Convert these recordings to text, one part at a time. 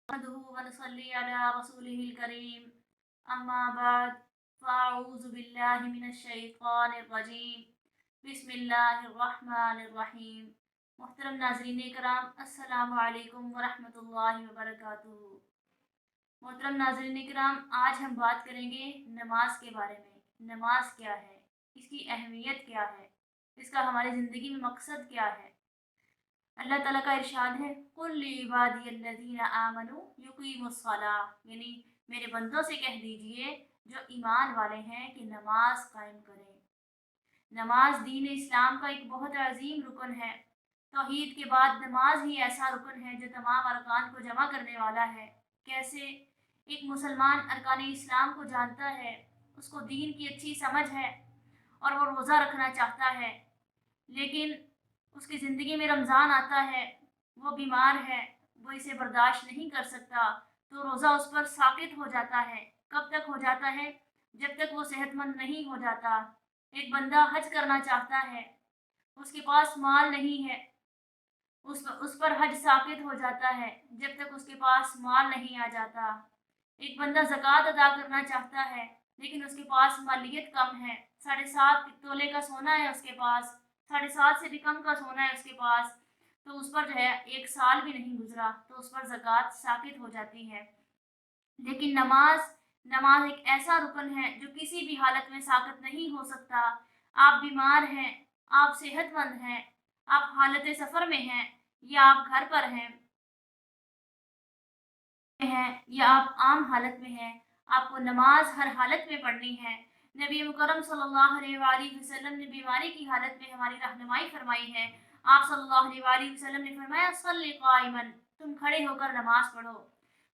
नहमदुहु व नसल्ली अला रसूलिहिल करीम अम्मा बाद फ़अऊज़ु बिल्लाहि मिनश शैतानिर रजीम बिस्मिल्लाहिर रहमानिर रहीम। मोहतरम नाज़रीन कराम, अस्सलामु अलैकुम व रहमतुल्लाहि व बरकातुहू। मोहतरम नाज़रीन कराम, आज हम बात करेंगे नमाज के बारे में। नमाज क्या है, इसकी अहमियत क्या है, इसका हमारी ज़िंदगी में मकसद क्या है। अल्लाह ताला का इरशाद है, कुल इबादियल्लज़ीना आमनू युकीमुस्सलाह, यानी मेरे बंदों से कह दीजिए जो ईमान वाले हैं कि नमाज कायम करें। नमाज दीन इस्लाम का एक बहुत अजीम रुकन है। तौहीद के बाद नमाज ही ऐसा रुकन है जो तमाम अरकान को जमा करने वाला है। कैसे? एक मुसलमान अरकान इस्लाम को जानता है, उसको दीन की अच्छी समझ है और वो रोज़ा रखना चाहता है, लेकिन उसकी ज़िंदगी में रमज़ान आता है, वो बीमार है, वो इसे बर्दाश्त नहीं कर सकता, तो रोज़ा उस पर साक़ित हो जाता है। कब तक हो जाता है? जब तक वो सेहतमंद नहीं हो जाता। एक बंदा हज करना चाहता है, उसके पास माल नहीं है, उस पर हज साक़ित हो जाता है जब तक उसके पास माल नहीं आ जाता। एक बंदा ज़कात अदा करना चाहता है, लेकिन उसके पास मालियत कम है, 7.5 तोले का सोना है उसके पास, 7.5 से भी कम का सोना है उसके पास, तो उस पर जो है 1 साल भी नहीं गुजरा तो उस पर ज़कात साक़ित हो जाती है। लेकिन नमाज एक ऐसा रुकन है जो किसी भी हालत में साक़ित नहीं हो सकता। आप बीमार हैं, आप सेहतमंद हैं, आप हालत सफ़र में हैं, या आप घर पर हैं या आप आम हालत में हैं, आपको नमाज हर हालत में पढ़नी है। नबी मुकर्रम सल्लल्लाहु अलैहि वसल्लम ने बीमारी की हालत में हमारी रहनुमाई फरमाई है। आप सल्लल्लाहु अलैहि वसल्लम ने फरमाया, सल्ली क़ाइमन, तुम खड़े होकर नमाज पढ़ो।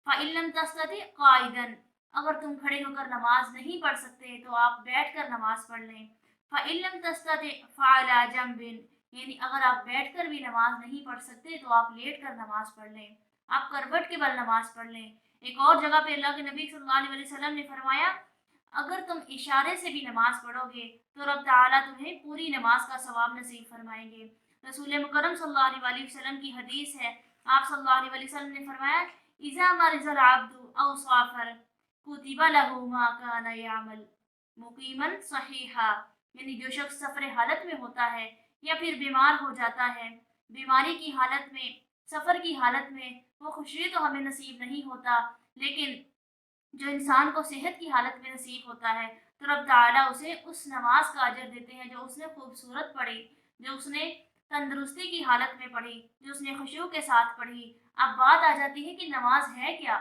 फ़इन लम तस्तति क़ाइदन, अगर तुम खड़े होकर नमाज नहीं पढ़ सकते तो आप बैठकर नमाज पढ़ लें। फ़इन लम तस्तति फ़अला जंबिन, यानी अगर आप बैठकर भी नमाज नहीं पढ़ सकते तो आप लेटकर नमाज पढ़ लें, आप करवट के बल नमाज पढ़ लें। एक और जगह पे अल्लाह के नबी सल्लल्लाहु अलैहि वसल्लम ने फरमाया, अगर तुम इशारे से भी नमाज पढ़ोगे तो रब ताला तुम्हें पूरी नमाज का सवाब नसीब फरमाएंगे। रसूल मुकर्रम सल्लल्लाहु अलैहि वसल्लम की हदीस है, आप सल्लल्लाहु अलैहि वसल्लम ने फरमाया, इज़ा मरिज़ल अब्दु औ साफ़र कुतिबा लहू मा काना यामल मुकीमन सहीहा, यानी जो शख्स सफ़र हालत में होता है या फिर बीमार हो जाता है, बीमारी की हालत में, सफ़र की हालत में, वो खुशी तो हमें नसीब नहीं होता, लेकिन जो इंसान को सेहत की हालत में नसीब होता है तो रब ताला उसे उस नमाज का अजर देते हैं जो उसने खूबसूरत पढ़ी, जो उसने तंदुरुस्ती की हालत में पढ़ी, जो उसने खुशू के साथ पढ़ी। अब बात आ जाती है कि नमाज है क्या?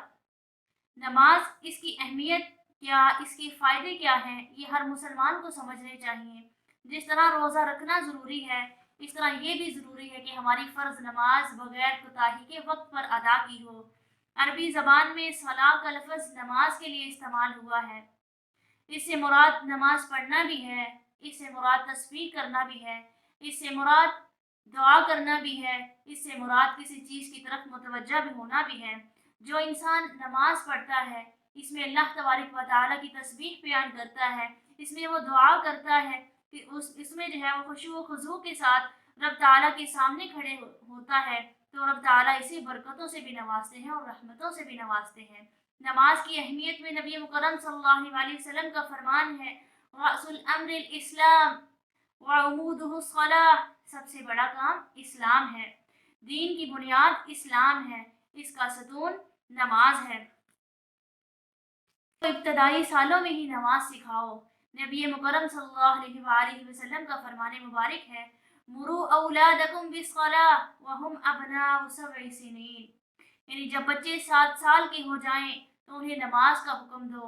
नमाज, इसकी अहमियत क्या, इसके फ़ायदे क्या हैं, ये हर मुसलमान को समझने चाहिए। जिस तरह रोज़ा रखना ज़रूरी है, इस तरह ये भी ज़रूरी है कि हमारी फ़र्ज़ नमाज बग़ैर कोताही के वक्त पर अदा की हो। अरबी ज़बान में सलाह का लफ़्ज़ नमाज के लिए इस्तेमाल हुआ है। इससे मुराद नमाज पढ़ना भी है, इससे मुराद तस्बीह करना भी है, इससे मुराद दुआ करना भी है, इससे मुराद किसी चीज़ की तरफ मुतवज्जा भी होना भी है। जो इंसान नमाज पढ़ता है, इसमें अल्लाह तबारक व तआला की तस्बीह बयान करता है, इसमें वो दुआ करता है कि इसमें जो है वो खुशू व खुज़ू के साथ रब ताला के सामने खड़े होता है, तो रब ताला इसे बरकतों से भी नवाजते हैं और रहमतों से भी नवाजते हैं। नमाज की अहमियत में नबी मुकर्रम सल्लल्लाहु अलैहि वसल्लम का फरमान है, रअसुल अम्रिल इस्लाम व उमूदुहु सलाह, सबसे बड़ा काम इस्लाम है, दीन की बुनियाद इस्लाम है, इसका सतून नमाज है। तो इब्तदाई सालों में ही नमाज सिखाओ। नबी मुकर्रम सल्लल्लाहु अलैहि वसल्लम का फरमान मुबारक है, मुरू औलादकुम बिस्सलाह व हुम अबनाउ सब'i सिनीन, यानी जब बच्चे 7 साल के हो जाएं तो उन्हें नमाज का हुक्म दो।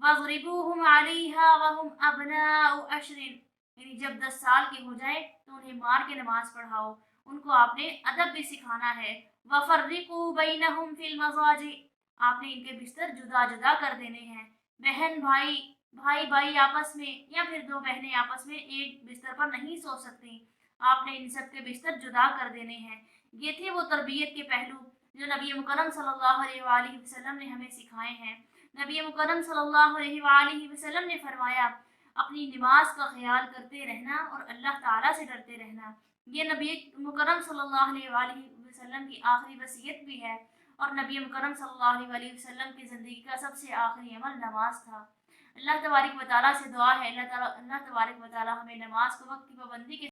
वज़रिबूहुम अलैहा व हुम अबनाउ अशरिन, यानी जब 10 साल के हो जाएं तो उन्हें मार के नमाज पढ़ाओ, उनको आपने अदब भी सिखाना है। वफ़र्रिकू बैनहुम फिल मज़ाजि, आपने इनके बिस्तर जुदा जुदा कर देने हैं। बहन भाई, भाई भाई आपस में, या फिर दो बहनें आपस में एक बिस्तर पर नहीं सो सकती, आपने इन सब के बिस्तर जुदा कर देने हैं। ये थे वो तरबियत के पहलू जो नबी मुकर्रम सल्लल्लाहु अलैहि वसल्लम ने हमें सिखाए हैं। नबी मुकर्रम सल्लल्लाहु अलैहि वसल्लम ने फरमाया, अपनी नमाज का ख्याल करते रहना और अल्लाह ताला से डरते रहना। ये नबी मुकर्रम सल्लल्लाहु अलैहि वसल्लम की आखिरी वसीयत भी है। اور نبی مکرم صلی اللہ علیہ وسلم کی زندگی کا سب سے آخری عمل نماز تھا۔ اللہ تبارک و تعالیٰ سے دعا ہے، اللہ تبارک و تعالیٰ ہمیں نماز کو وقت کی پابندی کے